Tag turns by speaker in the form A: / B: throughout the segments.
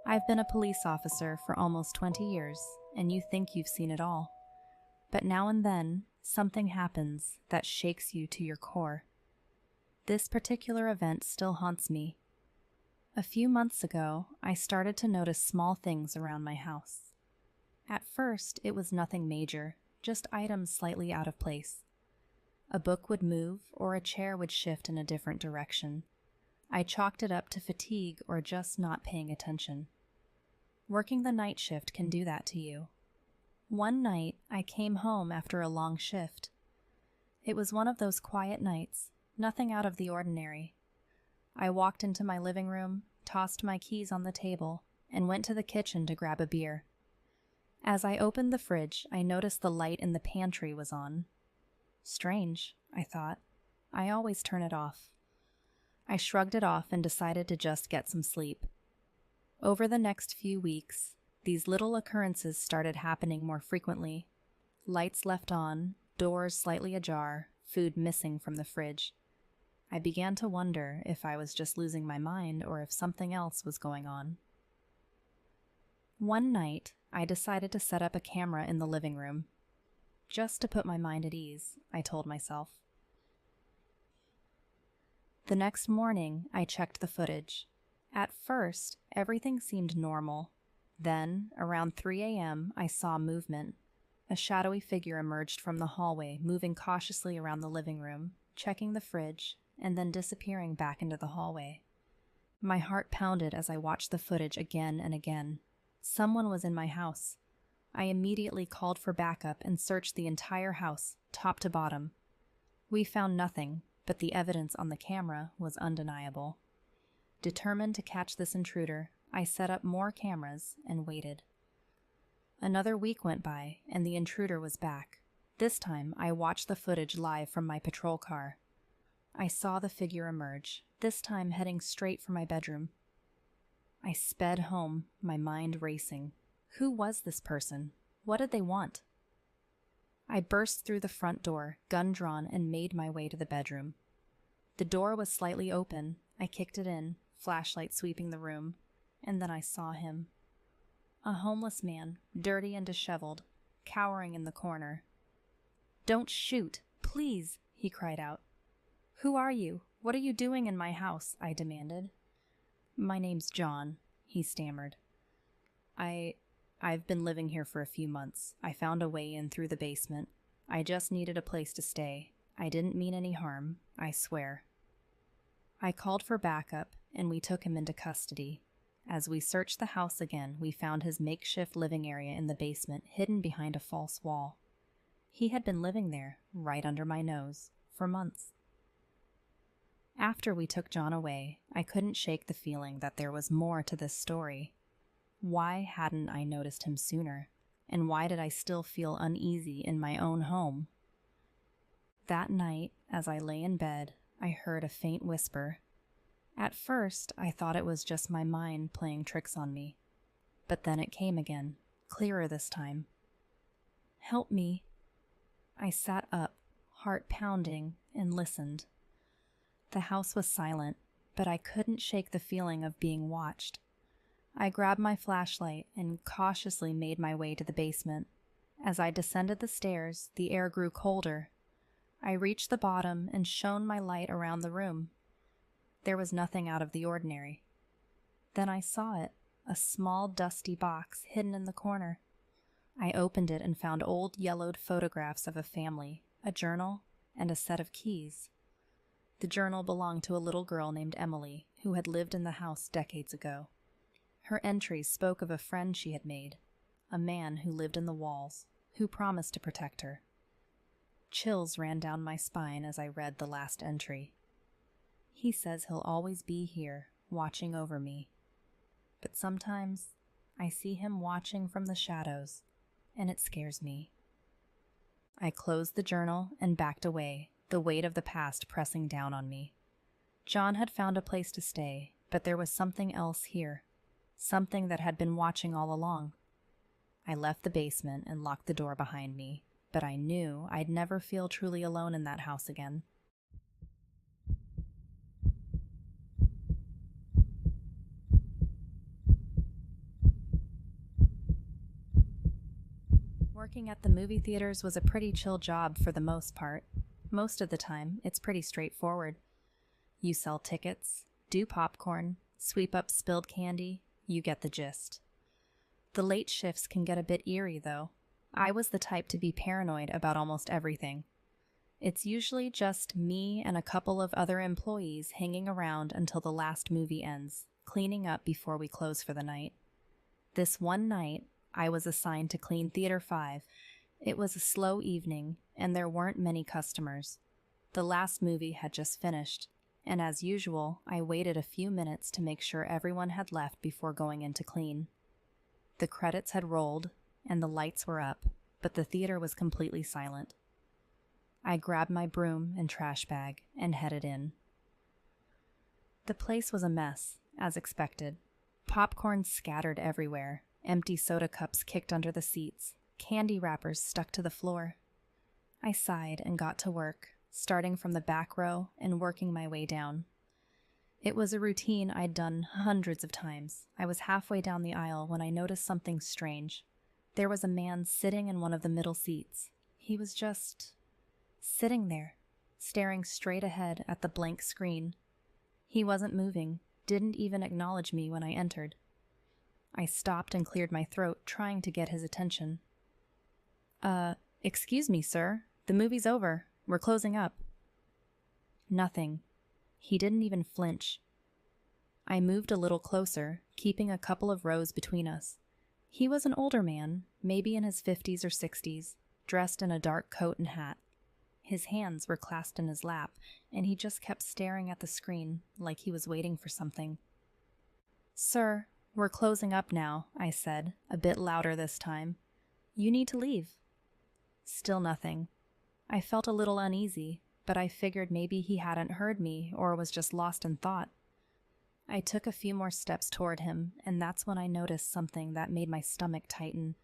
A: I've been a police officer for almost 20 years, and you think you've seen it all. But now and then, something happens that shakes you to your core. This particular event still haunts me. A few months ago, I started to notice small things around my house. At first, it was nothing major, just items slightly out of place. A book would move, or a chair would shift in a different direction. I chalked it up to fatigue or just not paying attention. Working the night shift can do that to you. One night, I came home after a long shift. It was one of those quiet nights, nothing out of the ordinary. I walked into my living room, tossed my keys on the table, and went to the kitchen to grab a beer. As I opened the fridge, I noticed the light in the pantry was on. Strange, I thought. I always turn it off. I shrugged it off and decided to just get some sleep. Over the next few weeks, these little occurrences started happening more frequently. Lights left on, doors slightly ajar, food missing from the fridge. I began to wonder if I was just losing my mind or if something else was going on. One night, I decided to set up a camera in the living room. Just to put my mind at ease, I told myself. The next morning, I checked the footage. At first, everything seemed normal. Then, around 3 a.m., I saw movement. A shadowy figure emerged from the hallway, moving cautiously around the living room, checking the fridge, and then disappearing back into the hallway. My heart pounded as I watched the footage again and again. Someone was in my house. I immediately called for backup and searched the entire house, top to bottom. We found nothing, but the evidence on the camera was undeniable. Determined to catch this intruder, I set up more cameras and waited. Another week went by, and the intruder was back. This time, I watched the footage live from my patrol car. I saw the figure emerge, this time heading straight for my bedroom. I sped home, my mind racing. Who was this person? What did they want? I burst through the front door, gun drawn, and made my way to the bedroom. The door was slightly open. I kicked it in, flashlight sweeping the room, and then I saw him. A homeless man, dirty and disheveled, cowering in the corner. "Don't shoot, please," he cried out. "Who are you? What are you doing in my house?" I demanded. "My name's John," he stammered. I've been living here for a few months. I found a way in through the basement. I just needed a place to stay. I didn't mean any harm, I swear." I called for backup, and we took him into custody. As we searched the house again, we found his makeshift living area in the basement, hidden behind a false wall. He had been living there, right under my nose, for months. After we took John away, I couldn't shake the feeling that there was more to this story. Why hadn't I noticed him sooner? And why did I still feel uneasy in my own home? That night, as I lay in bed, I heard a faint whisper. At first, I thought it was just my mind playing tricks on me. But then it came again, clearer this time. "Help me." I sat up, heart pounding, and listened. The house was silent, but I couldn't shake the feeling of being watched. I grabbed my flashlight and cautiously made my way to the basement. As I descended the stairs, the air grew colder. I reached the bottom and shone my light around the room. There was nothing out of the ordinary. Then I saw it, a small dusty box hidden in the corner. I opened it and found old yellowed photographs of a family, a journal, and a set of keys. The journal belonged to a little girl named Emily, who had lived in the house decades ago. Her entries spoke of a friend she had made, a man who lived in the walls, who promised to protect her. Chills ran down my spine as I read the last entry. "He says he'll always be here, watching over me. But sometimes I see him watching from the shadows, and it scares me." I closed the journal and backed away, the weight of the past pressing down on me. John had found a place to stay, but there was something else here, something that had been watching all along. I left the basement and locked the door behind me, but I knew I'd never feel truly alone in that house again. Working at the movie theaters was a pretty chill job for the most part. Most of the time, it's pretty straightforward. You sell tickets, do popcorn, sweep up spilled candy, you get the gist. The late shifts can get a bit eerie, though. I was the type to be paranoid about almost everything. It's usually just me and a couple of other employees hanging around until the last movie ends, cleaning up before we close for the night. This one night, I was assigned to clean Theater 5. It was a slow evening, and there weren't many customers. The last movie had just finished, and as usual, I waited a few minutes to make sure everyone had left before going in to clean. The credits had rolled, and the lights were up, but the theater was completely silent. I grabbed my broom and trash bag and headed in. The place was a mess, as expected. Popcorn scattered everywhere, empty soda cups kicked under the seats, candy wrappers stuck to the floor. I sighed and got to work, starting from the back row and working my way down. It was a routine I'd done hundreds of times. I was halfway down the aisle when I noticed something strange. There was a man sitting in one of the middle seats. He was just sitting there, staring straight ahead at the blank screen. He wasn't moving, didn't even acknowledge me when I entered. I stopped and cleared my throat, trying to get his attention. Excuse me, sir. The movie's over. We're closing up. Nothing. He didn't even flinch. I moved a little closer, keeping a couple of rows between us. He was an older man, maybe in his 50s or 60s, dressed in a dark coat and hat. His hands were clasped in his lap, and he just kept staring at the screen like he was waiting for something. "Sir, we're closing up now," I said, a bit louder this time. "You need to leave." Still nothing. I felt a little uneasy, but I figured maybe he hadn't heard me or was just lost in thought. I took a few more steps toward him, and that's when I noticed something that made my stomach tighten.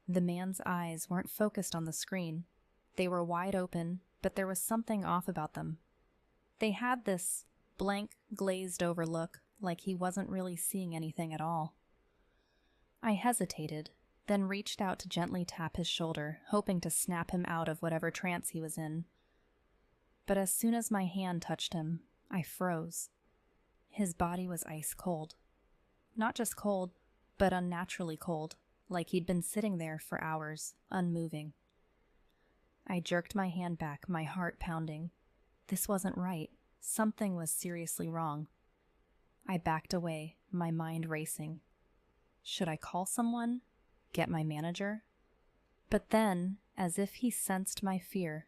A: The man's eyes weren't focused on the screen. They were wide open, but there was something off about them. They had this blank, glazed-over look, like he wasn't really seeing anything at all. I hesitated, then reached out to gently tap his shoulder, hoping to snap him out of whatever trance he was in. But as soon as my hand touched him, I froze. His body was ice cold. Not just cold, but unnaturally cold, like he'd been sitting there for hours, unmoving. I jerked my hand back, my heart pounding. This wasn't right. Something was seriously wrong. I backed away, my mind racing. Should I call someone? Get my manager? But then, as if he sensed my fear,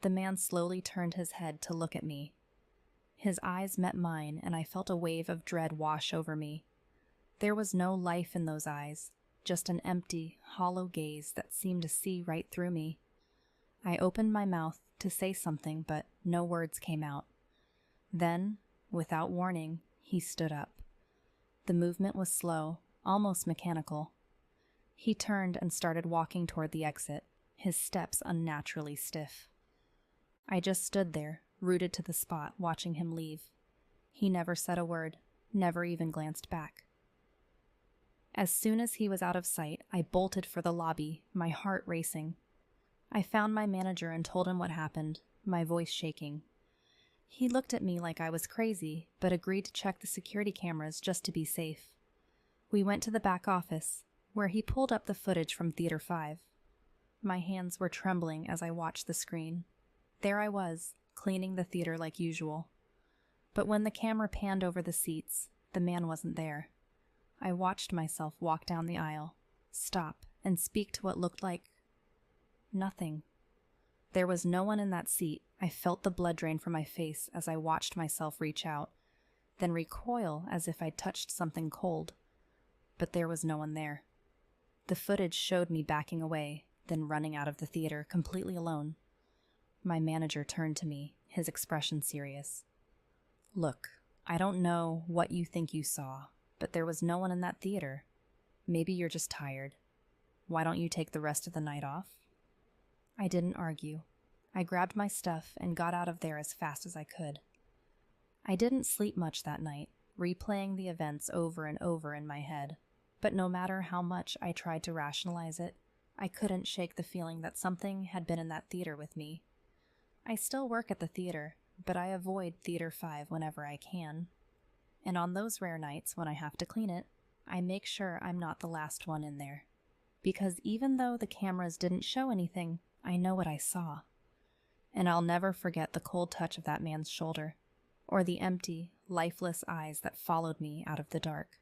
A: the man slowly turned his head to look at me. His eyes met mine, and I felt a wave of dread wash over me. There was no life in those eyes, just an empty, hollow gaze that seemed to see right through me. I opened my mouth to say something, but no words came out. Then, without warning, he stood up. The movement was slow, almost mechanical. He turned and started walking toward the exit, his steps unnaturally stiff. I just stood there, rooted to the spot, watching him leave. He never said a word, never even glanced back. As soon as he was out of sight, I bolted for the lobby, my heart racing. I found my manager and told him what happened, my voice shaking. He looked at me like I was crazy, but agreed to check the security cameras just to be safe. We went to the back office, where he pulled up the footage from Theater 5. My hands were trembling as I watched the screen. There I was, cleaning the theater like usual. But when the camera panned over the seats, the man wasn't there. I watched myself walk down the aisle, stop, and speak to what looked like nothing. There was no one in that seat. I felt the blood drain from my face as I watched myself reach out, then recoil as if I'd touched something cold. But there was no one there. The footage showed me backing away, then running out of the theater completely alone. My manager turned to me, his expression serious. "Look, I don't know what you think you saw, but there was no one in that theater. Maybe you're just tired. Why don't you take the rest of the night off?" I didn't argue. I grabbed my stuff and got out of there as fast as I could. I didn't sleep much that night, replaying the events over and over in my head, but no matter how much I tried to rationalize it, I couldn't shake the feeling that something had been in that theater with me. I still work at the theater, but I avoid Theater 5 whenever I can. And on those rare nights when I have to clean it, I make sure I'm not the last one in there. Because even though the cameras didn't show anything, I know what I saw. And I'll never forget the cold touch of that man's shoulder, or the empty, lifeless eyes that followed me out of the dark.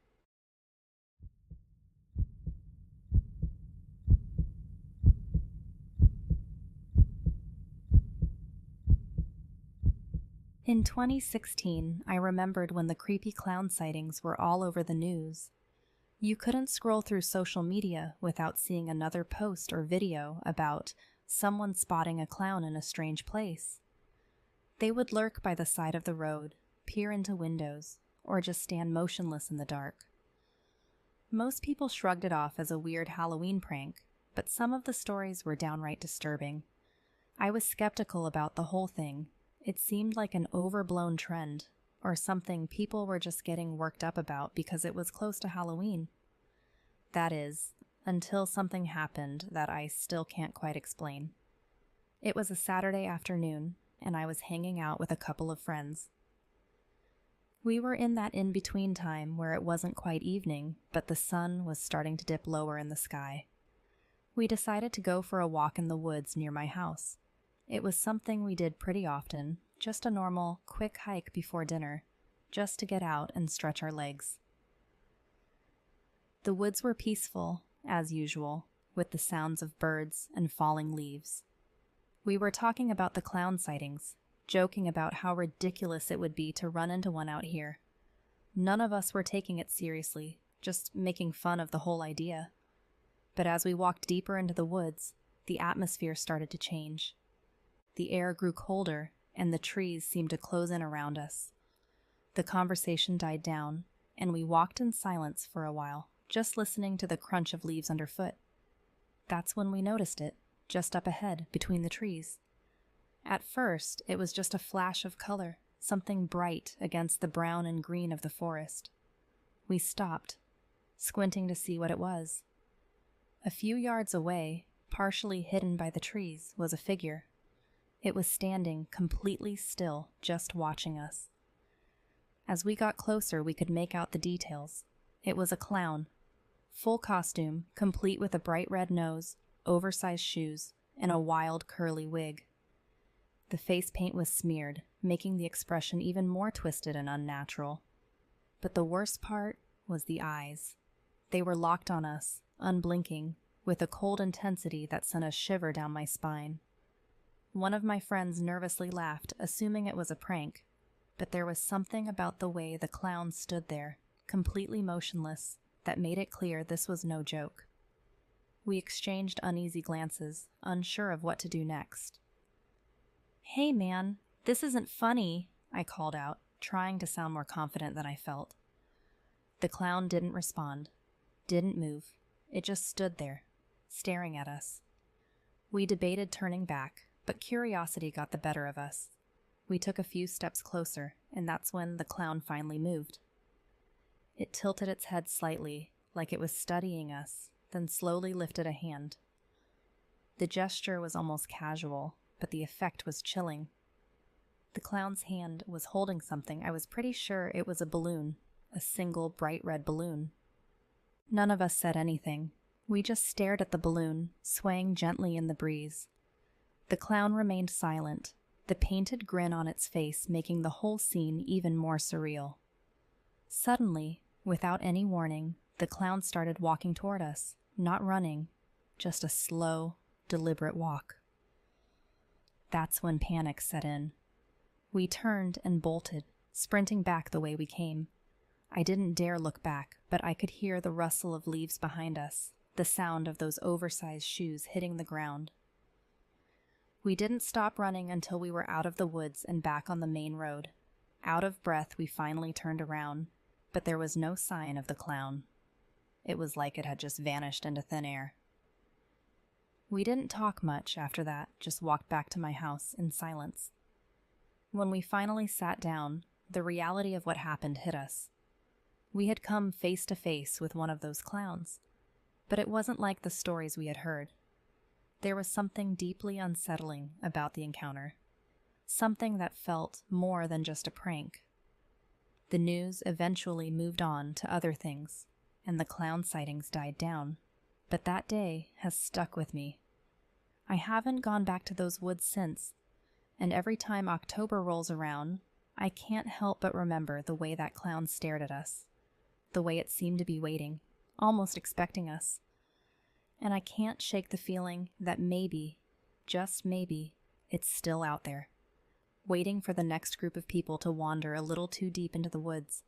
A: In 2016, I remembered when the creepy clown sightings were all over the news. You couldn't scroll through social media without seeing another post or video about someone spotting a clown in a strange place. They would lurk by the side of the road, peer into windows, or just stand motionless in the dark. Most people shrugged it off as a weird Halloween prank, but some of the stories were downright disturbing. I was skeptical about the whole thing. It seemed like an overblown trend, or something people were just getting worked up about because it was close to Halloween. That is, until something happened that I still can't quite explain. It was a Saturday afternoon, and I was hanging out with a couple of friends. We were in that in-between time where it wasn't quite evening, but the sun was starting to dip lower in the sky. We decided to go for a walk in the woods near my house. It was something we did pretty often, just a normal, quick hike before dinner, just to get out and stretch our legs. The woods were peaceful, as usual, with the sounds of birds and falling leaves. We were talking about the clown sightings, joking about how ridiculous it would be to run into one out here. None of us were taking it seriously, just making fun of the whole idea. But as we walked deeper into the woods, the atmosphere started to change. The air grew colder, and the trees seemed to close in around us. The conversation died down, and we walked in silence for a while, just listening to the crunch of leaves underfoot. That's when we noticed it, just up ahead, between the trees. At first, it was just a flash of color, something bright against the brown and green of the forest. We stopped, squinting to see what it was. A few yards away, partially hidden by the trees, was a figure. It was standing completely still, just watching us. As we got closer, we could make out the details. It was a clown. Full costume, complete with a bright red nose, oversized shoes, and a wild curly wig. The face paint was smeared, making the expression even more twisted and unnatural. But the worst part was the eyes. They were locked on us, unblinking, with a cold intensity that sent a shiver down my spine. One of my friends nervously laughed, assuming it was a prank, but there was something about the way the clown stood there, completely motionless, that made it clear this was no joke. We exchanged uneasy glances, unsure of what to do next. "Hey man, this isn't funny," I called out, trying to sound more confident than I felt. The clown didn't respond, didn't move. It just stood there, staring at us. We debated turning back, but curiosity got the better of us. We took a few steps closer, and that's when the clown finally moved. It tilted its head slightly, like it was studying us, then slowly lifted a hand. The gesture was almost casual, but the effect was chilling. The clown's hand was holding something. I was pretty sure it was a balloon, a single bright red balloon. None of us said anything. We just stared at the balloon, swaying gently in the breeze. The clown remained silent, the painted grin on its face making the whole scene even more surreal. Suddenly, without any warning, the clown started walking toward us, not running, just a slow, deliberate walk. That's when panic set in. We turned and bolted, sprinting back the way we came. I didn't dare look back, but I could hear the rustle of leaves behind us, the sound of those oversized shoes hitting the ground. We didn't stop running until we were out of the woods and back on the main road. Out of breath, we finally turned around, but there was no sign of the clown. It was like it had just vanished into thin air. We didn't talk much after that, just walked back to my house in silence. When we finally sat down, the reality of what happened hit us. We had come face to face with one of those clowns, but it wasn't like the stories we had heard. There was something deeply unsettling about the encounter, something that felt more than just a prank. The news eventually moved on to other things, and the clown sightings died down, but that day has stuck with me. I haven't gone back to those woods since, and every time October rolls around, I can't help but remember the way that clown stared at us, the way it seemed to be waiting, almost expecting us. And I can't shake the feeling that maybe, just maybe, it's still out there, waiting for the next group of people to wander a little too deep into the woods,